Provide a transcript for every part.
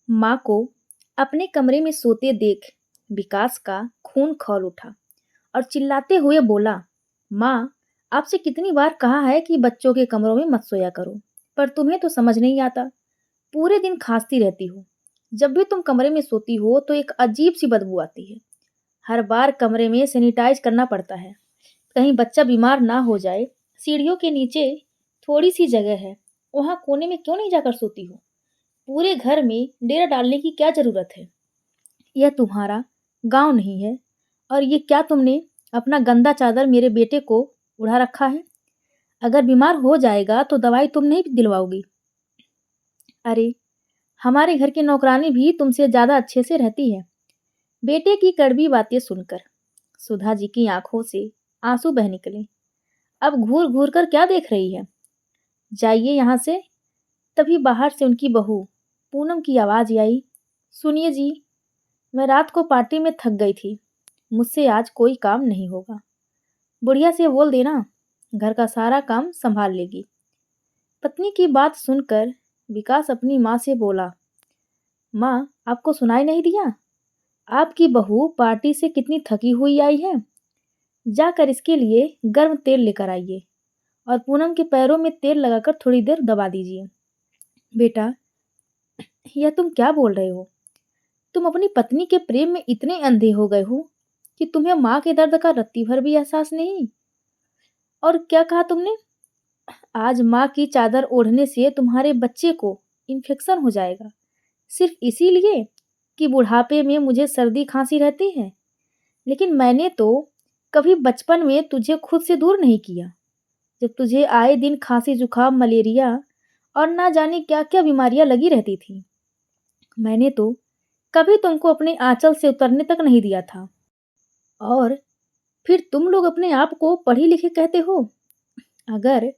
माँ को अपने कमरे में सोते देख विकास का खून खौल उठा और चिल्लाते हुए बोला, माँ, आपसे कितनी बार कहा है कि बच्चों के कमरों में मत सोया करो, पर तुम्हें तो समझ नहीं आता। पूरे दिन खांसती रहती हो। जब भी तुम कमरे में सोती हो तो एक अजीब सी बदबू आती है। हर बार कमरे में सैनिटाइज करना पड़ता है, कहीं बच्चा बीमार ना हो जाए। सीढ़ियों के नीचे थोड़ी सी जगह है, वहां कोने में क्यों नहीं जाकर सोती हो? पूरे घर में डेरा डालने की क्या जरूरत है? यह तुम्हारा गांव नहीं है। और ये क्या तुमने अपना गंदा चादर मेरे बेटे को उड़ा रखा है? अगर बीमार हो जाएगा तो दवाई तुम नहीं दिलवाओगी। अरे, हमारे घर की नौकरानी भी तुमसे ज्यादा अच्छे से रहती है। बेटे की कड़वी बातें सुनकर सुधा जी की आंखों से आंसू बह निकले। अब घूर घूर कर क्या देख रही है? जाइए यहाँ से। तभी बाहर से उनकी बहू पूनम की आवाज आई, सुनिए जी, मैं रात को पार्टी में थक गई थी, मुझसे आज कोई काम नहीं होगा। बुढ़िया से बोल देना, घर का सारा काम संभाल लेगी। पत्नी की बात सुनकर विकास अपनी माँ से बोला, माँ, आपको सुनाई नहीं दिया? आपकी बहू पार्टी से कितनी थकी हुई आई है। जाकर इसके लिए गर्म तेल लेकर आइए और पूनम के पैरों में तेल लगाकर थोड़ी देर दबा दीजिए। बेटा, यह तुम क्या बोल रहे हो? तुम अपनी पत्नी के प्रेम में इतने अंधे हो गए हो कि तुम्हें माँ के दर्द का रत्ती भर भी एहसास नहीं। और क्या कहा तुमने? आज माँ की चादर ओढ़ने से तुम्हारे बच्चे को इन्फेक्शन हो जाएगा, सिर्फ इसीलिए कि बुढ़ापे में मुझे सर्दी खांसी रहती है। लेकिन मैंने तो कभी बचपन में तुझे खुद से दूर नहीं किया, जब तुझे आए दिन खांसी जुकाम मलेरिया और ना जाने क्या क्या बीमारियां लगी रहती थी। मैंने तो कभी तुमको अपने आंचल से उतरने तक नहीं दिया था। और फिर तुम लोग अपने आप को पढ़ी लिखे कहते हो। अगर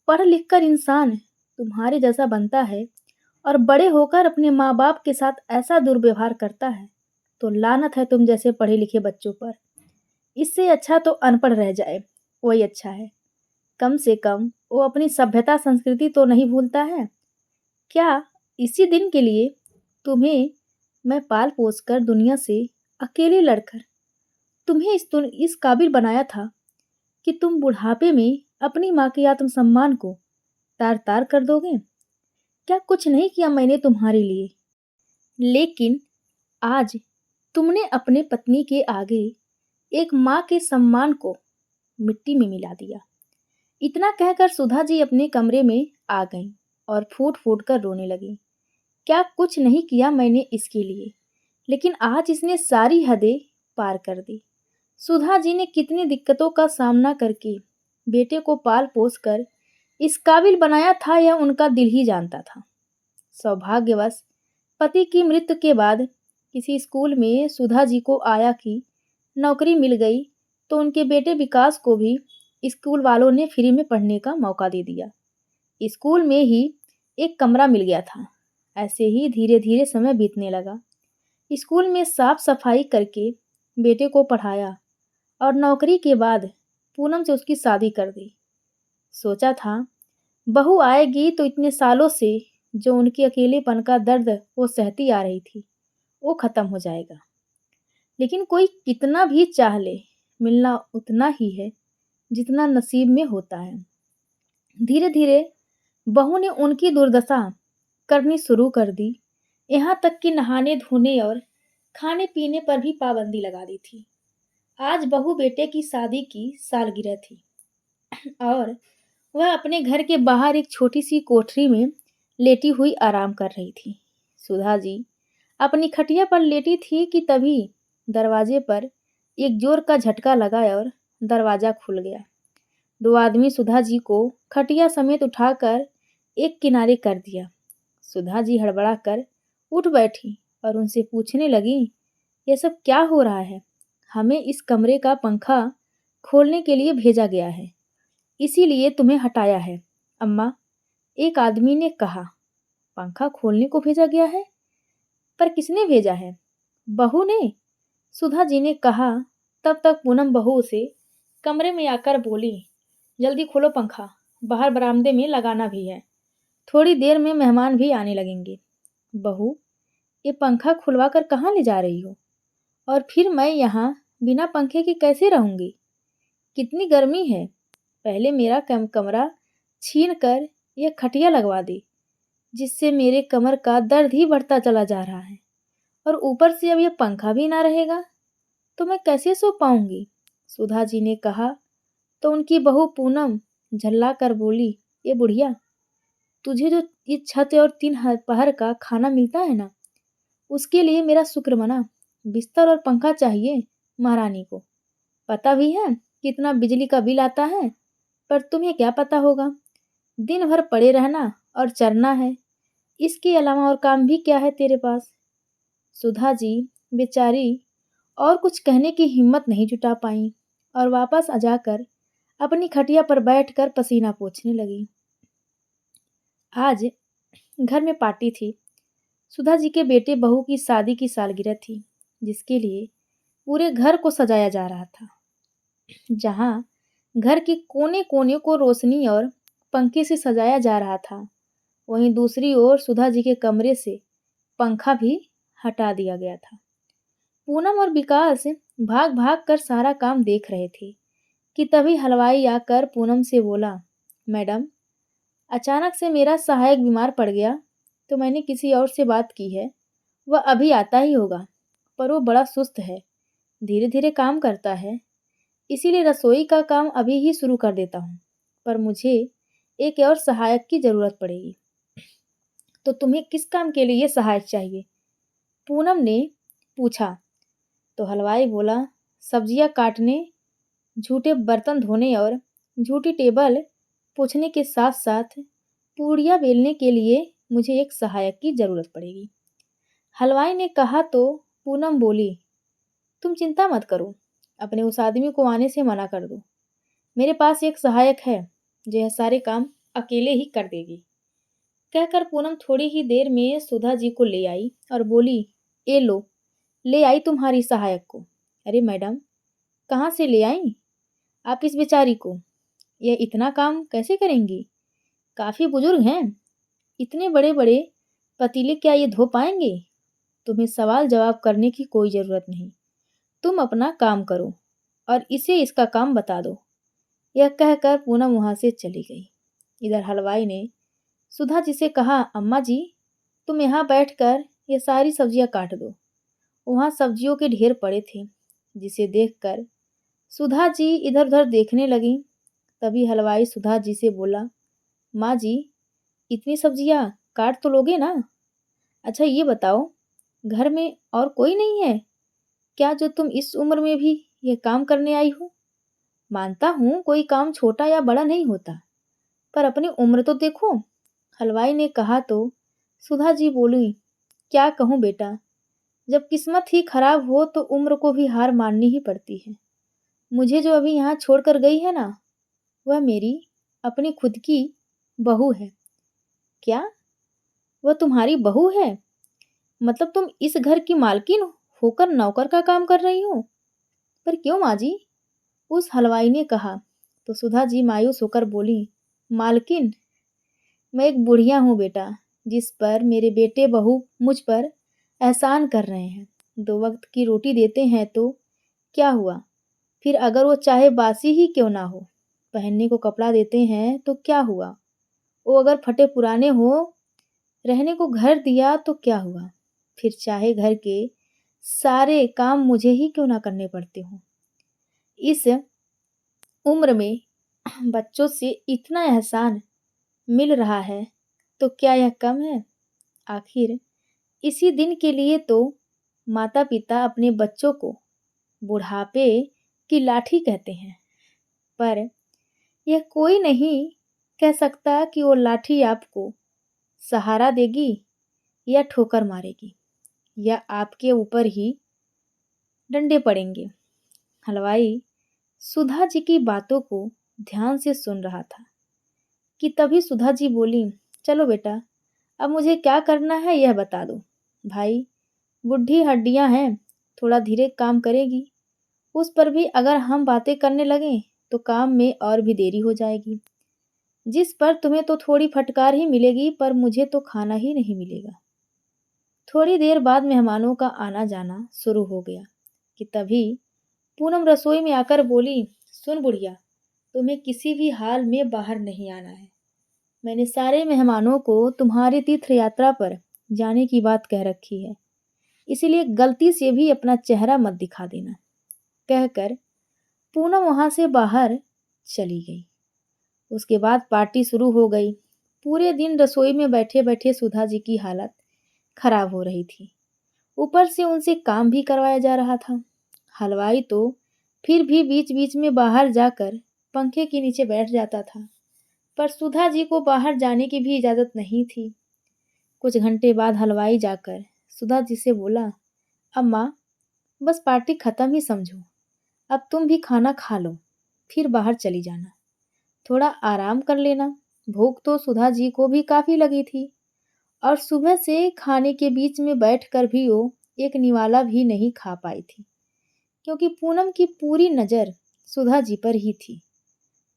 पढ़ लिख कर इंसान तुम्हारे जैसा बनता है और बड़े होकर अपने माँ बाप के साथ ऐसा दुर्व्यवहार करता है, तो लानत है तुम जैसे पढ़े लिखे बच्चों पर। इससे अच्छा तो अनपढ़ रह जाए, वही अच्छा है। कम से कम वो अपनी सभ्यता संस्कृति तो नहीं भूलता है। क्या इसी दिन के लिए तुम्हें मैं पाल पोस कर दुनिया से अकेले लड़कर तुम्हें इस काबिल बनाया था कि तुम बुढ़ापे में अपनी माँ के आत्मसम्मान को तार तार कर दोगे? क्या कुछ नहीं किया मैंने तुम्हारे लिए? लेकिन आज तुमने अपने पत्नी के आगे एक माँ के सम्मान को मिट्टी में मिला दिया। इतना कहकर सुधा जी अपने कमरे में आ गईं और फूट फूट कर रोने लगी। क्या कुछ नहीं किया मैंने इसके लिए, लेकिन आज इसने सारी हदें पार कर दी। सुधा जी ने कितनी दिक्कतों का सामना करके बेटे को पाल पोस कर इस काबिल बनाया था, यह उनका दिल ही जानता था। सौभाग्यवश पति की मृत्यु के बाद किसी स्कूल में सुधा जी को आया कि नौकरी मिल गई, तो उनके बेटे विकास को भी स्कूल वालों ने फ्री में पढ़ने का मौका दे दिया। स्कूल में ही एक कमरा मिल गया था। ऐसे ही धीरे धीरे समय बीतने लगा। स्कूल में साफ सफाई करके बेटे को पढ़ाया और नौकरी के बाद पूनम से उसकी शादी कर दी। सोचा था बहू आएगी तो इतने सालों से जो उनके अकेलेपन का दर्द वो सहती आ रही थी, वो खत्म हो जाएगा। लेकिन कोई कितना भी चाह ले, मिलना उतना ही है जितना नसीब में होता है। धीरे धीरे बहू ने उनकी दुर्दशा करनी शुरू कर दी। यहाँ तक कि नहाने धोने और खाने पीने पर भी पाबंदी लगा दी थी। आज बहू बेटे की शादी की सालगिरह थी और वह अपने घर के बाहर एक छोटी सी कोठरी में लेटी हुई आराम कर रही थी। सुधा जी अपनी खटिया पर लेटी थी कि तभी दरवाजे पर एक जोर का झटका लगा और दरवाजा खुल गया। दो आदमी सुधा जी को खटिया समेत उठाकर एक किनारे कर दिया। सुधा जी हड़बड़ा कर उठ बैठी और उनसे पूछने लगी, यह सब क्या हो रहा है? हमें इस कमरे का पंखा खोलने के लिए भेजा गया है, इसीलिए तुम्हें हटाया है। अम्मा, एक आदमी ने कहा, पंखा खोलने को भेजा गया है? पर किसने भेजा है? बहू ने, सुधा जी ने कहा। तब तक पूनम बहू से कमरे में आकर बोली, जल्दी खोलो पंखा, बाहर बरामदे में लगाना भी है, थोड़ी देर में मेहमान भी आने लगेंगे। बहू ये पंखा खुलवा कर कहाँ ले जा रही हो? और फिर मैं यहाँ बिना पंखे के कैसे रहूँगी? कितनी गर्मी है। पहले मेरा कमरा छीन कर यह खटिया लगवा दी, जिससे मेरे कमर का दर्द ही बढ़ता चला जा रहा है। और ऊपर से अब यह पंखा भी ना रहेगा तो मैं कैसे सो पाऊंगी? सुधा जी ने कहा तो उनकी बहू पूनम झल्ला कर बोली, ये बुढ़िया, तुझे जो ये छत और पहर का खाना मिलता है ना, उसके लिए मेरा शुक्र मना। बिस्तर और पंखा चाहिए महारानी को। पता भी है कितना बिजली का बिल आता है, पर तुम्हें क्या पता होगा। दिन भर पड़े रहना और चरना है, इसके अलावा और काम भी क्या है तेरे पास? सुधा जी बेचारी और कुछ कहने की हिम्मत नहीं जुटा पाई और वापस आ जाकर अपनी खटिया पर बैठकर पसीना पोंछने लगी। आज घर में पार्टी थी। सुधा जी के बेटे बहू की शादी की सालगिरह थी, जिसके लिए पूरे घर को सजाया जा रहा था। जहाँ घर के कोने कोने को रोशनी और पंखे से सजाया जा रहा था, वहीं दूसरी ओर सुधा जी के कमरे से पंखा भी हटा दिया गया था। पूनम और विकास भाग भाग कर सारा काम देख रहे थे कि तभी हलवाई आकर पूनम से बोला, मैडम, अचानक से मेरा सहायक बीमार पड़ गया तो मैंने किसी और से बात की है। वह अभी आता ही होगा, पर वो बड़ा सुस्त है, धीरे धीरे काम करता है, इसीलिए रसोई का काम अभी ही शुरू कर देता हूँ। पर मुझे एक और सहायक की ज़रूरत पड़ेगी। तो तुम्हें किस काम के लिए सहायक चाहिए? पूनम ने पूछा। तो हलवाई बोला, सब्जियां काटने, झूठे बर्तन धोने और झूठी टेबल पोंछने के साथ साथ पूड़ियाँ बेलने के लिए मुझे एक सहायक की ज़रूरत पड़ेगी। हलवाई ने कहा तो पूनम बोली, तुम चिंता मत करो, अपने उस आदमी को आने से मना कर दो। मेरे पास एक सहायक है जो यह सारे काम अकेले ही कर देगी। कहकर पूनम थोड़ी ही देर में सुधा जी को ले आई और बोली, ए लो, ले आई तुम्हारी सहायक को। अरे मैडम, कहाँ से ले आई आप इस बेचारी को? यह इतना काम कैसे करेंगी? काफ़ी बुजुर्ग हैं, इतने बड़े बड़े पतीले क्या ये धो पाएंगे? तुम्हें सवाल जवाब करने की कोई ज़रूरत नहीं, तुम अपना काम करो और इसे इसका काम बता दो। यह कहकर पूनम वहाँ से चली गई। इधर हलवाई ने सुधा जी से कहा, अम्मा जी, तुम यहाँ बैठकर ये सारी सब्जियाँ काट दो। वहाँ सब्जियों के ढेर पड़े थे, जिसे देखकर सुधा जी इधर उधर देखने लगी। तभी हलवाई सुधा जी से बोला, माँ जी, इतनी सब्जियाँ काट तो लोगे ना? अच्छा ये बताओ, घर में और कोई नहीं है क्या जो तुम इस उम्र में भी ये काम करने आई हो? मानता हूँ कोई काम छोटा या बड़ा नहीं होता, पर अपनी उम्र तो देखो। हलवाई ने कहा तो सुधा जी बोली, क्या कहूँ बेटा, जब किस्मत ही खराब हो तो उम्र को भी हार माननी ही पड़ती है। मुझे जो अभी यहाँ छोड़कर गई है ना, वह मेरी अपनी खुद की बहू है। क्या? वह तुम्हारी बहू है? मतलब तुम इस घर की मालकिन होकर नौकर का काम कर रही हो? पर क्यों माँ जी? उस हलवाई ने कहा। तो सुधा जी मायूस होकर बोली, मालकिन, मैं एक बुढ़िया हूँ बेटा, जिस पर मेरे बेटे बहू मुझ पर एहसान कर रहे हैं। 2 वक्त की रोटी देते हैं तो क्या हुआ? फिर अगर वो चाहे बासी ही क्यों ना हो, पहनने को कपड़ा देते हैं तो क्या हुआ? वो अगर फटे पुराने हो, रहने को घर दिया तो क्या हुआ? फिर चाहे घर के सारे काम मुझे ही क्यों ना करने पड़ते हों। इस उम्र में बच्चों से इतना एहसान मिल रहा है तो क्या यह कम है? आखिर इसी दिन के लिए तो माता पिता अपने बच्चों को बुढ़ापे की लाठी कहते हैं। पर यह कोई नहीं कह सकता कि वो लाठी आपको सहारा देगी या ठोकर मारेगी या आपके ऊपर ही डंडे पड़ेंगे। हलवाई सुधा जी की बातों को ध्यान से सुन रहा था कि तभी सुधा जी बोली, चलो बेटा, अब मुझे क्या करना है यह बता दो। भाई, बुढ़ी हड्डियां हैं, थोड़ा धीरे काम करेगी। उस पर भी अगर हम बातें करने लगें तो काम में और भी देरी हो जाएगी। जिस पर तुम्हें तो थोड़ी फटकार ही मिलेगी, पर मुझे तो खाना ही नहीं मिलेगा। थोड़ी देर बाद मेहमानों का आना जाना शुरू हो गया कि तभी पूनम रसोई में आकर बोली, सुन बुढ़िया, तुम्हें किसी भी हाल में बाहर नहीं आना है। मैंने सारे मेहमानों को तुम्हारी तीर्थ यात्रा पर जाने की बात कह रखी है, इसीलिए गलती से भी अपना चेहरा मत दिखा देना। कहकर पूनम वहां से बाहर चली गई। उसके बाद पार्टी शुरू हो गई। पूरे दिन रसोई में बैठे बैठे सुधा जी की हालत खराब हो रही थी। ऊपर से उनसे काम भी करवाया जा रहा था। हलवाई तो फिर भी बीच बीच में बाहर जाकर पंखे के नीचे बैठ जाता था, पर सुधा जी को बाहर जाने की भी इजाजत नहीं थी। कुछ घंटे बाद हलवाई जाकर सुधा जी से बोला, अम्मा, बस पार्टी खत्म ही समझो, अब तुम भी खाना खा लो, फिर बाहर चली जाना, थोड़ा आराम कर लेना। भूख तो सुधा जी को भी काफी लगी थी, और सुबह से खाने के बीच में बैठकर भी वो एक निवाला भी नहीं खा पाई थी, क्योंकि पूनम की पूरी नज़र सुधा जी पर ही थी।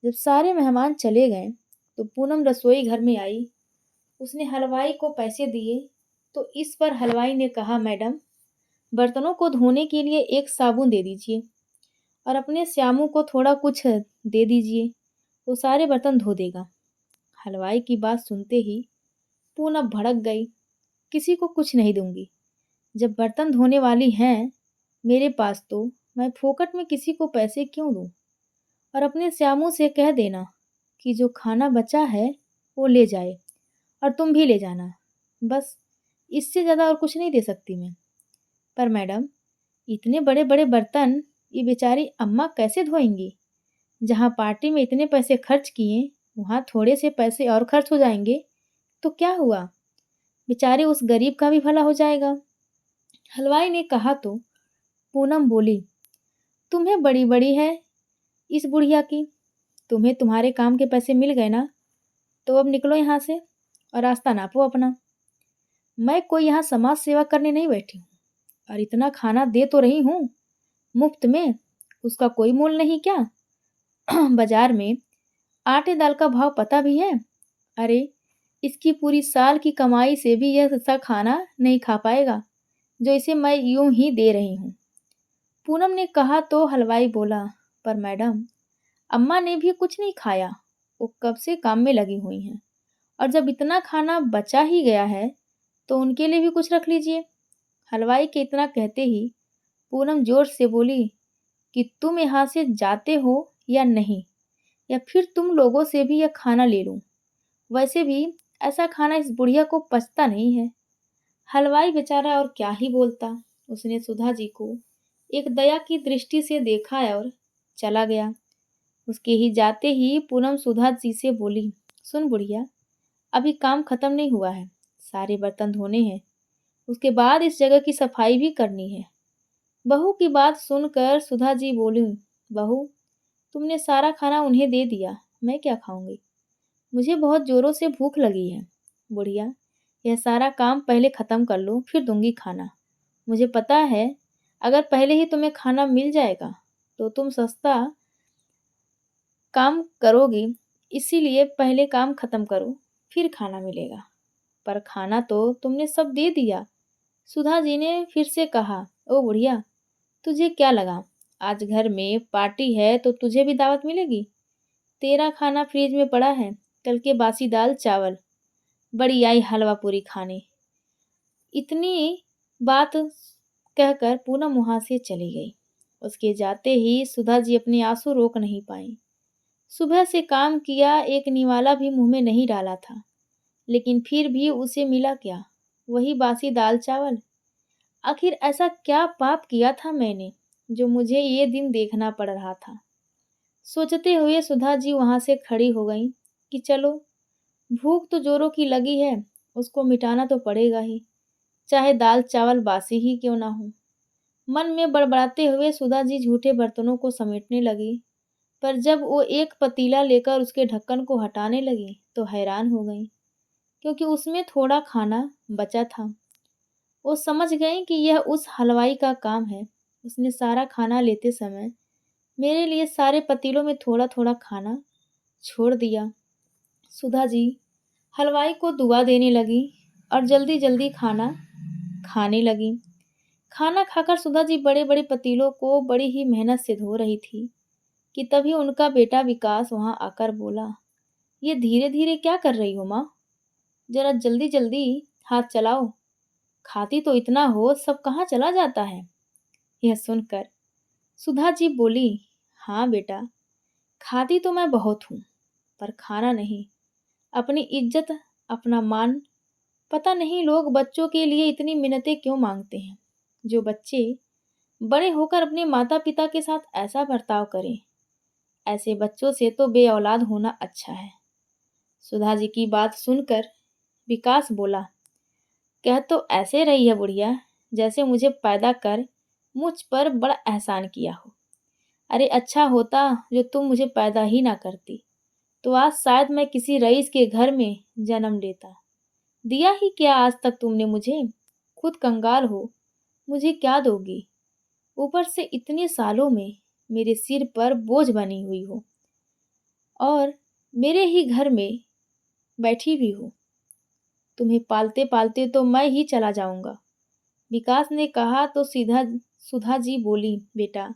जब सारे मेहमान चले गए तो पूनम रसोई घर में आई। उसने हलवाई को पैसे दिए तो इस पर हलवाई ने कहा, मैडम, बर्तनों को धोने के लिए एक साबुन दे दीजिए और अपने श्यामू को थोड़ा कुछ दे दीजिए, वो सारे बर्तन धो देगा। हलवाई की बात सुनते ही पूनम भड़क गई, किसी को कुछ नहीं दूंगी। जब बर्तन धोने वाली हैं मेरे पास तो मैं फोकट में किसी को पैसे क्यों दूं। और अपने श्यामू से कह देना कि जो खाना बचा है वो ले जाए, और तुम भी ले जाना। बस इससे ज़्यादा और कुछ नहीं दे सकती मैं। पर मैडम, इतने बड़े बड़े बर्तन ये बेचारी अम्मा कैसे धोएंगी? जहाँ पार्टी में इतने पैसे खर्च किए वहाँ थोड़े से पैसे और खर्च हो जाएंगे तो क्या हुआ? बेचारे उस गरीब का भी भला हो जाएगा। हलवाई ने कहा तो पूनम बोली, तुम्हें बड़ी बड़ी है इस बुढ़िया की। तुम्हें तुम्हारे काम के पैसे मिल गए ना, तो अब निकलो यहाँ से और रास्ता नापो अपना। मैं कोई यहाँ समाज सेवा करने नहीं बैठी हूँ, और इतना खाना दे तो रही हूँ मुफ्त में, उसका कोई मोल नहीं क्या? बाजार में आटे दाल का भाव पता भी है? अरे, इसकी पूरी साल की कमाई से भी यह सस्ता खाना नहीं खा पाएगा जो इसे मैं यूं ही दे रही हूँ। पूनम ने कहा तो हलवाई बोला, पर मैडम, अम्मा ने भी कुछ नहीं खाया, वो कब से काम में लगी हुई हैं, और जब इतना खाना बचा ही गया है तो उनके लिए भी कुछ रख लीजिए। हलवाई के इतना कहते ही पूनम जोर से बोली कि तुम यहाँ से जाते हो या नहीं, या फिर तुम लोगों से भी यह खाना ले लूं। वैसे भी ऐसा खाना इस बुढ़िया को पचता नहीं है। हलवाई बेचारा और क्या ही बोलता। उसने सुधा जी को एक दया की दृष्टि से देखा और चला गया। उसके ही जाते ही पूनम सुधा जी से बोली, सुन बुढ़िया, अभी काम खत्म नहीं हुआ है, सारे बर्तन धोने हैं, उसके बाद इस जगह की सफाई भी करनी है। बहू की बात सुनकर सुधा जी बोली, बहू, तुमने सारा खाना उन्हें दे दिया, मैं क्या खाऊंगी? मुझे बहुत जोरों से भूख लगी है। बुढ़िया, यह सारा काम पहले खत्म कर लो, फिर दूंगी खाना। मुझे पता है अगर पहले ही तुम्हें खाना मिल जाएगा तो तुम सस्ता काम करोगी, इसीलिए पहले काम खत्म करो, फिर खाना मिलेगा। पर खाना तो तुमने सब दे दिया। सुधा जी ने फिर से कहा, ओ बुढ़िया, तुझे क्या लगा आज घर में पार्टी है तो तुझे भी दावत मिलेगी? तेरा खाना फ्रिज में पड़ा है, कल के बासी दाल चावल, बड़ी आई हलवा पूरी खाने। इतनी बात कहकर पूनम वहां से चली गई। उसके जाते ही सुधा जी अपने आंसू रोक नहीं पाई। सुबह से काम किया एक निवाला भी मुंह में नहीं डाला था, लेकिन फिर भी उसे मिला क्या? वही बासी दाल चावल। आखिर ऐसा क्या पाप किया था मैंने जो मुझे ये दिन देखना पड़ रहा था? सोचते हुए सुधा जी वहां से खड़ी हो गई कि चलो, भूख तो जोरों की लगी है, उसको मिटाना तो पड़ेगा ही, चाहे दाल चावल बासी ही क्यों ना हो। मन में बड़बड़ाते हुए सुधा जी झूठे बर्तनों को समेटने लगी, पर जब वो एक पतीला लेकर उसके ढक्कन को हटाने लगी तो हैरान हो गई, क्योंकि उसमें थोड़ा खाना बचा था। वो समझ गई कि यह उस हलवाई का काम है। उसने सारा खाना लेते समय मेरे लिए सारे पतीलों में थोड़ा थोड़ा खाना छोड़ दिया। सुधा जी हलवाई को दुआ देने लगी और जल्दी जल्दी खाना खाने लगी। खाना खाकर सुधा जी बड़े बड़े पतीलों को बड़ी ही मेहनत से धो रही थी कि तभी उनका बेटा विकास वहां आकर बोला, ये धीरे धीरे क्या कर रही हो माँ? जरा जल्दी जल्दी हाथ चलाओ। खाती तो इतना हो, सब कहाँ चला जाता है? यह सुनकर सुधा जी बोली, हाँ बेटा, खाती तो मैं बहुत हूँ, पर खाना नहीं। अपनी इज्जत, अपना मान। पता नहीं लोग बच्चों के लिए इतनी मिन्नतें क्यों मांगते हैं। जो बच्चे बड़े होकर अपने माता पिता के साथ ऐसा बर्ताव करें, ऐसे बच्चों से तो बे औलाद होना अच्छा है। सुधा जी की बात सुनकर विकास बोला, कह तो ऐसे रही है बुढ़िया, जैसे मुझे पैदा कर मुझ पर बड़ा एहसान किया हो। अरे अच्छा होता जो तुम मुझे पैदा ही ना करती, तो आज शायद मैं किसी रईस के घर में जन्म लेता। दिया ही क्या आज तक तुमने मुझे? खुद कंगाल हो, मुझे क्या दोगी? ऊपर से इतने सालों में मेरे सिर पर बोझ बनी हुई हो और मेरे ही घर में बैठी हुई हो। तुम्हें पालते पालते तो मैं ही चला जाऊंगा। विकास ने कहा तो सीधा सुधा जी बोली, बेटा,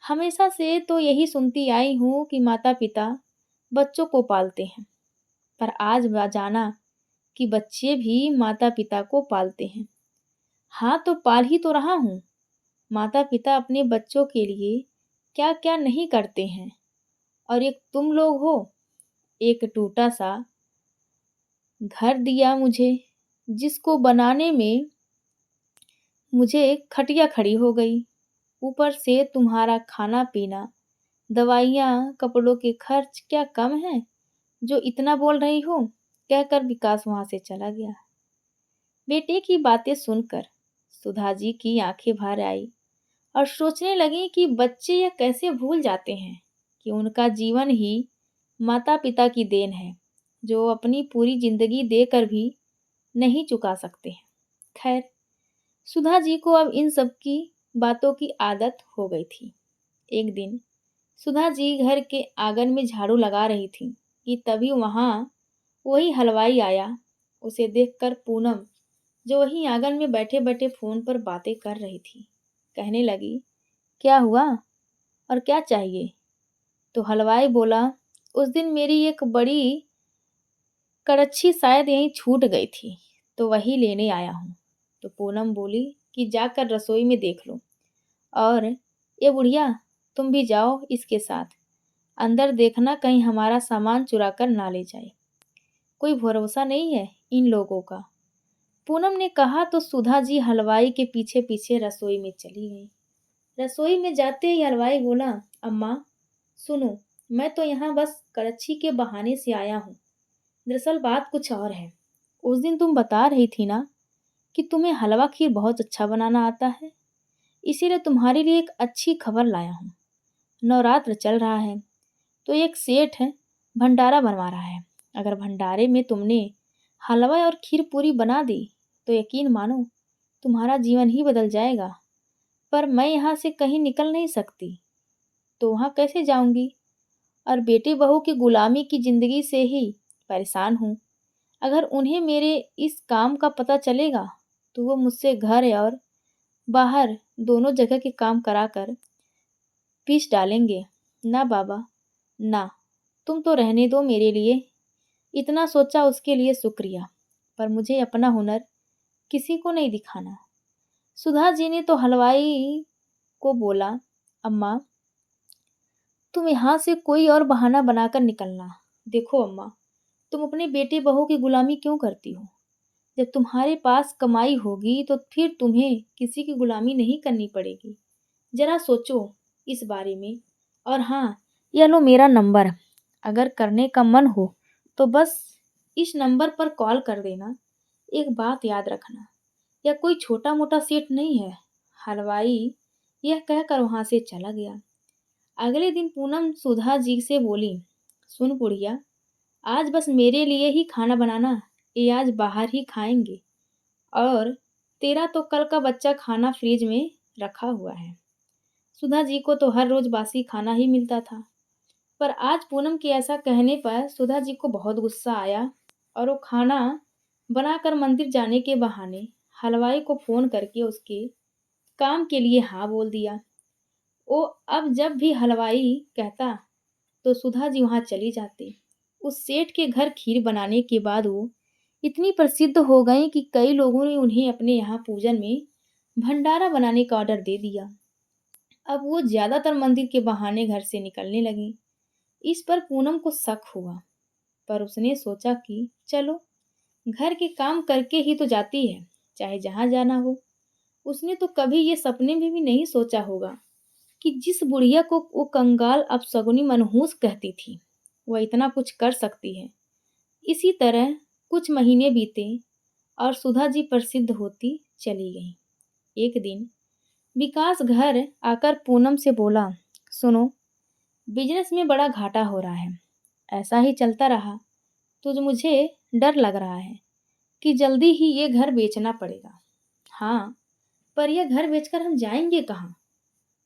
हमेशा से तो यही सुनती आई हूँ कि माता पिता बच्चों को पालते हैं, पर आज जाना कि बच्चे भी माता पिता को पालते हैं। हाँ तो पाल ही तो रहा हूँ। माता पिता अपने बच्चों के लिए क्या क्या नहीं करते हैं, और एक तुम लोग हो, एक टूटा सा घर दिया मुझे, जिसको बनाने में मुझे खटिया खड़ी हो गई। ऊपर से तुम्हारा खाना पीना, दवाइयाँ, कपड़ों के खर्च क्या कम है जो इतना बोल रही हो? कहकर विकास वहां से चला गया। बेटे की बातें सुनकर सुधा जी की आंखें भर आई और सोचने लगी कि बच्चे यह कैसे भूल जाते हैं कि उनका जीवन ही माता पिता की देन है, जो अपनी पूरी जिंदगी देकर भी नहीं चुका सकते हैं। खैर, सुधा जी को अब इन सब की बातों की आदत हो गई थी। एक दिन सुधा जी घर के आंगन में झाड़ू लगा रही थी कि तभी वहां वही हलवाई आया। उसे देखकर पूनम, जो वहीं आंगन में बैठे बैठे फोन पर बातें कर रही थी, कहने लगी, क्या हुआ और क्या चाहिए? तो हलवाई बोला, उस दिन मेरी एक बड़ी कड़च्छी शायद यहीं छूट गई थी, तो वही लेने आया हूँ। तो पूनम बोली कि जाकर रसोई में देख लो, और ये बुढ़िया, तुम भी जाओ इसके साथ। अंदर देखना कहीं हमारा सामान चुरा कर ना ले जाए। कोई भरोसा नहीं है इन लोगों का। पूनम ने कहा तो सुधा जी हलवाई के पीछे पीछे रसोई में चली गई। रसोई में जाते ही हलवाई बोला, अम्मा सुनो, मैं तो यहाँ बस कड़च्छी के बहाने से आया हूँ। दरअसल बात कुछ और है। उस दिन तुम बता रही थी ना कि तुम्हें हलवा खीर बहुत अच्छा बनाना आता है, इसीलिए तुम्हारे लिए एक अच्छी खबर लाया हूँ। नवरात्र चल रहा है, तो एक सेठ है भंडारा बनवा रहा है। अगर भंडारे में तुमने हलवा और खीर पूरी बना दी तो यकीन मानो तुम्हारा जीवन ही बदल जाएगा। पर मैं यहाँ से कहीं निकल नहीं सकती, तो वहाँ कैसे जाऊंगी? और बेटे बहू की गुलामी की जिंदगी से ही परेशान हूँ। अगर उन्हें मेरे इस काम का पता चलेगा तो वो मुझसे घर और बाहर दोनों जगह के काम कराकर पीस डालेंगे। ना बाबा, ना, तुम तो रहने दो मेरे लिए। इतना सोचा उसके लिए शुक्रिया, पर मुझे अपना हुनर किसी को नहीं दिखाना। सुधा जी ने तो हलवाई को बोला, अम्मा तुम यहाँ से कोई और बहाना बनाकर निकलना। देखो अम्मा, तुम अपने बेटे बहू की गुलामी क्यों करती हो? जब तुम्हारे पास कमाई होगी तो फिर तुम्हें किसी की गुलामी नहीं करनी पड़ेगी। जरा सोचो इस बारे में। और हाँ, यह लो मेरा नंबर। अगर करने का मन हो तो बस इस नंबर पर कॉल कर देना। एक बात याद रखना, यह कोई छोटा मोटा सेठ नहीं है। हलवाई यह कहकर वहां से चला गया। अगले दिन पूनम सुधा जी से बोली, सुन बुढ़िया, आज बस मेरे लिए ही खाना बनाना। ये आज बाहर ही खाएंगे, और तेरा तो कल का बच्चा खाना फ्रिज में रखा हुआ है। सुधा जी को तो हर रोज बासी खाना ही मिलता था, पर आज पूनम के ऐसा कहने पर सुधा जी को बहुत गुस्सा आया और वो खाना बनाकर मंदिर जाने के बहाने हलवाई को फ़ोन करके उसके काम के लिए हाँ बोल दिया। वो अब जब भी हलवाई कहता तो सुधा जी वहाँ चली जाती। उस सेठ के घर खीर बनाने के बाद वो इतनी प्रसिद्ध हो गईं कि कई लोगों ने उन्हें अपने यहाँ पूजन में भंडारा बनाने का ऑर्डर दे दिया। अब वो ज़्यादातर मंदिर के बहाने घर से निकलने लगी। इस पर पूनम को शक हुआ, पर उसने सोचा कि चलो, घर के काम करके ही तो जाती है, चाहे जहाँ जाना हो। उसने तो कभी ये सपने में भी नहीं सोचा होगा कि जिस बुढ़िया को वो कंगाल अपशगुनी मनहूस कहती थी, वह इतना कुछ कर सकती है। इसी तरह कुछ महीने बीते और सुधा जी प्रसिद्ध होती चली गई। एक दिन विकास घर आकर पूनम से बोला, सुनो, बिजनेस में बड़ा घाटा हो रहा है। ऐसा ही चलता रहा तो मुझे डर लग रहा है कि जल्दी ही ये घर बेचना पड़ेगा। हाँ, पर यह घर बेचकर हम जाएंगे कहाँ?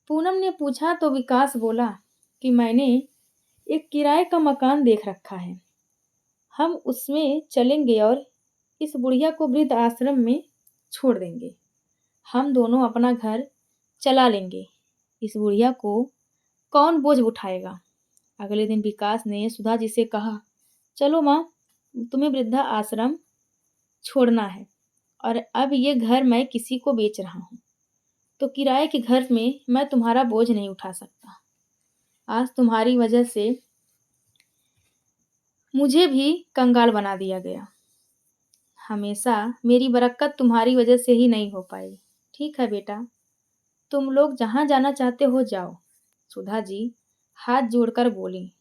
पूनम ने पूछा तो विकास बोला कि मैंने एक किराए का मकान देख रखा है। हम उसमें चलेंगे और इस बुढ़िया को वृद्ध आश्रम में छोड़ देंगे। हम दोनों अपना घर चला लेंगे। इस बुढ़िया को कौन बोझ उठाएगा? अगले दिन विकास ने सुधा जी से कहा, चलो माँ, तुम्हें वृद्धा आश्रम छोड़ना है और अब ये घर मैं किसी को बेच रहा हूँ, तो किराए के घर में मैं तुम्हारा बोझ नहीं उठा सकता। आज तुम्हारी वजह से मुझे भी कंगाल बना दिया गया। हमेशा मेरी बरकत तुम्हारी वजह से ही नहीं हो पाई। ठीक है बेटा, तुम लोग जहाँ जाना चाहते हो जाओ। सुधा जी हाथ जोड़कर बोली,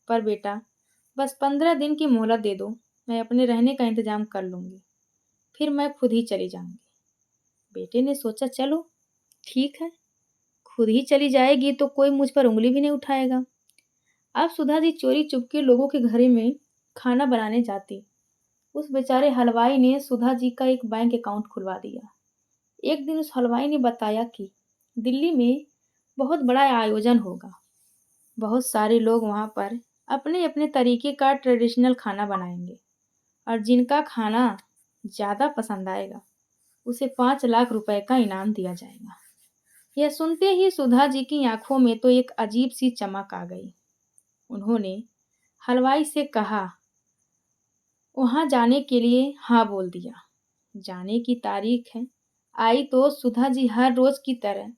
पर बेटा, बस 15 दिन की मोहलत दे दो, मैं अपने रहने का इंतजाम कर लूँगी, फिर मैं खुद ही चली जाऊँगी। बेटे ने सोचा, चलो ठीक है, खुद ही चली जाएगी तो कोई मुझ पर उंगली भी नहीं उठाएगा। अब सुधा जी चोरी चुपके लोगों के घरे में खाना बनाने जाती। उस बेचारे हलवाई ने सुधा जी का एक बैंक अकाउंट खुलवा दिया। एक दिन उस हलवाई ने बताया कि दिल्ली में बहुत बड़ा आयोजन होगा। बहुत सारे लोग वहाँ पर अपने अपने तरीके का ट्रेडिशनल खाना बनाएंगे और जिनका खाना ज़्यादा पसंद आएगा उसे 5 लाख रुपए का इनाम दिया जाएगा। यह सुनते ही सुधा जी की आंखों में तो एक अजीब सी चमक आ गई। उन्होंने हलवाई से कहा, वहाँ जाने के लिए हाँ बोल दिया। जाने की तारीख है आई तो सुधा जी हर रोज की तरह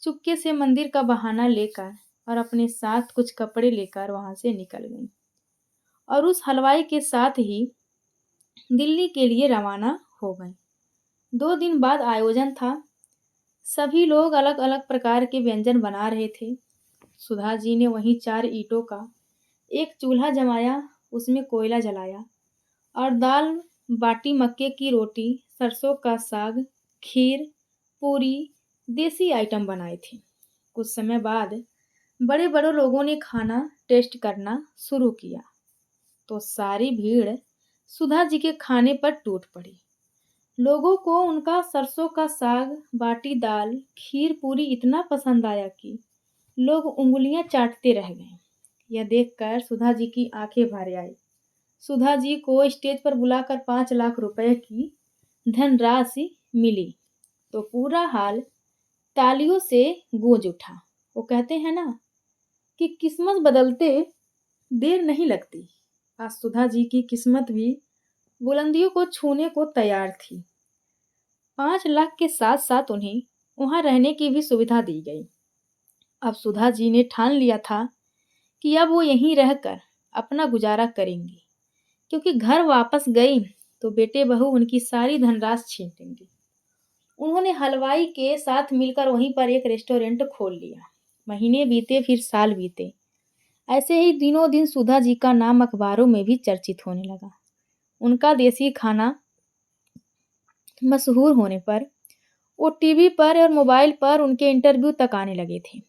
चुपके से मंदिर का बहाना लेकर और अपने साथ कुछ कपड़े लेकर वहां से निकल गई और उस हलवाई के साथ ही दिल्ली के लिए रवाना हो गई। 2 दिन बाद आयोजन था। सभी लोग अलग अलग प्रकार के व्यंजन बना रहे थे। सुधा जी ने वहीं 4 ईंटों का एक चूल्हा जमाया, उसमें कोयला जलाया और दाल बाटी, मक्के की रोटी, सरसों का साग, खीर, पूरी, देसी आइटम बनाए थे। कुछ समय बाद बड़े बड़े लोगों ने खाना टेस्ट करना शुरू किया तो सारी भीड़ सुधा जी के खाने पर टूट पड़ी। लोगों को उनका सरसों का साग, बाटी दाल, खीर पूरी इतना पसंद आया कि लोग उंगलियां चाटते रह गए। यह देखकर सुधा जी की आंखें भर आई। सुधा जी को स्टेज पर बुलाकर 5 लाख रुपए की धनराशि मिली तो पूरा हाल तालियों से गूंज उठा। वो कहते हैं ना कि किस्मत बदलते देर नहीं लगती। आज सुधा जी की किस्मत भी बुलंदियों को छूने को तैयार थी। 5 लाख के साथ साथ उन्हें वहां रहने की भी सुविधा दी गई। अब सुधा जी ने ठान लिया था कि अब वो यहीं रहकर अपना गुजारा करेंगी, क्योंकि घर वापस गई तो बेटे बहू उनकी सारी धनराशि छीन लेंगे। उन्होंने हलवाई के साथ मिलकर वहीं पर एक रेस्टोरेंट खोल लिया। महीने बीते, फिर साल बीते। ऐसे ही दिनों दिन सुधा जी का नाम अखबारों में भी चर्चित होने लगा। उनका देसी खाना मशहूर होने पर वो टीवी पर और मोबाइल पर उनके इंटरव्यू तक आने लगे थे।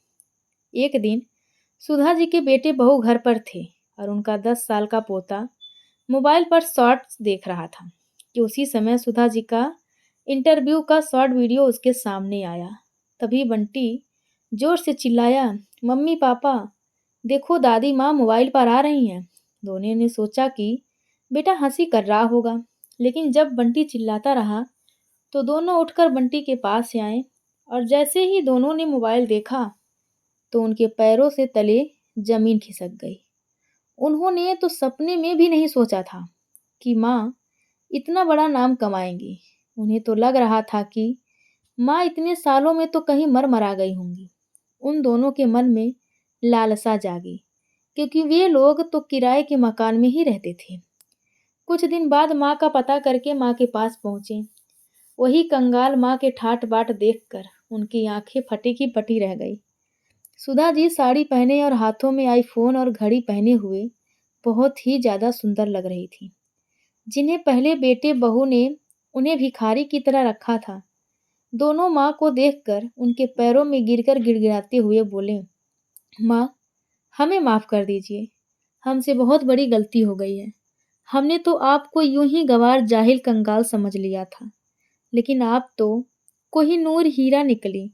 एक दिन सुधा जी के बेटे बहू घर पर थे और उनका 10 साल का पोता मोबाइल पर शॉर्ट्स देख रहा था कि उसी समय सुधा जी का इंटरव्यू का शॉर्ट वीडियो उसके सामने आया। तभी बंटी जोर से चिल्लाया, मम्मी पापा देखो, दादी माँ मोबाइल पर आ रही हैं। दोनों ने सोचा कि बेटा हंसी कर रहा होगा, लेकिन जब बंटी चिल्लाता रहा तो दोनों उठकर बंटी के पास से आए और जैसे ही दोनों ने मोबाइल देखा तो उनके पैरों से तले जमीन खिसक गई। उन्होंने तो सपने में भी नहीं सोचा था कि माँ इतना बड़ा नाम कमाएंगी। उन्हें तो लग रहा था कि माँ इतने सालों में तो कहीं मर मरा गई होंगी। उन दोनों के मन में लालसा जागी, क्योंकि वे लोग तो किराए के मकान में ही रहते थे। कुछ दिन बाद माँ का पता करके माँ के पास पहुंचे। वही कंगाल माँ के ठाट बाट देखकर उनकी आंखें फटी की पटी रह गई। सुधा जी साड़ी पहने और हाथों में आईफोन और घड़ी पहने हुए बहुत ही ज्यादा सुंदर लग रही थी। जिन्हें पहले बेटे बहू ने उन्हें भिखारी की तरह रखा था, दोनों माँ को देखकर उनके पैरों में गिरकर गिड़गिड़ाते हुए बोले, माँ, हमें माफ कर दीजिए। हमसे बहुत बड़ी गलती हो गई है। हमने तो आपको यूं ही गंवार जाहिल कंगाल समझ लिया था, लेकिन आप तो कोहिनूर हीरा निकली।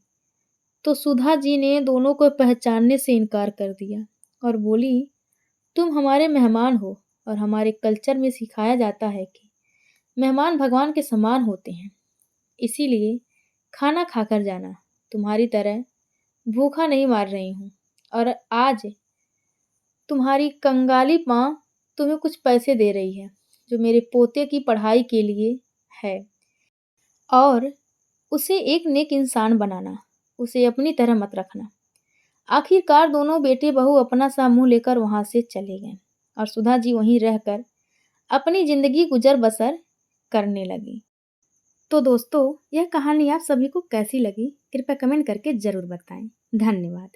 तो सुधा जी ने दोनों को पहचानने से इनकार कर दिया और बोली, तुम हमारे मेहमान हो और हमारे कल्चर में सिखाया जाता है कि मेहमान भगवान के समान होते हैं। इसीलिए खाना खाकर जाना। तुम्हारी तरह भूखा नहीं मार रही हूँ। और आज तुम्हारी कंगाली माँ तुम्हें कुछ पैसे दे रही है जो मेरे पोते की पढ़ाई के लिए है, और उसे एक नेक इंसान बनाना। उसे अपनी तरह मत रखना। आखिरकार दोनों बेटे बहू अपना सा मुंह लेकर वहां से चले गए और सुधा जी वहीं रहकर अपनी जिंदगी गुजर बसर करने लगी। तो दोस्तों, यह कहानी आप सभी को कैसी लगी कृपया कमेंट करके जरूर बताएं। धन्यवाद।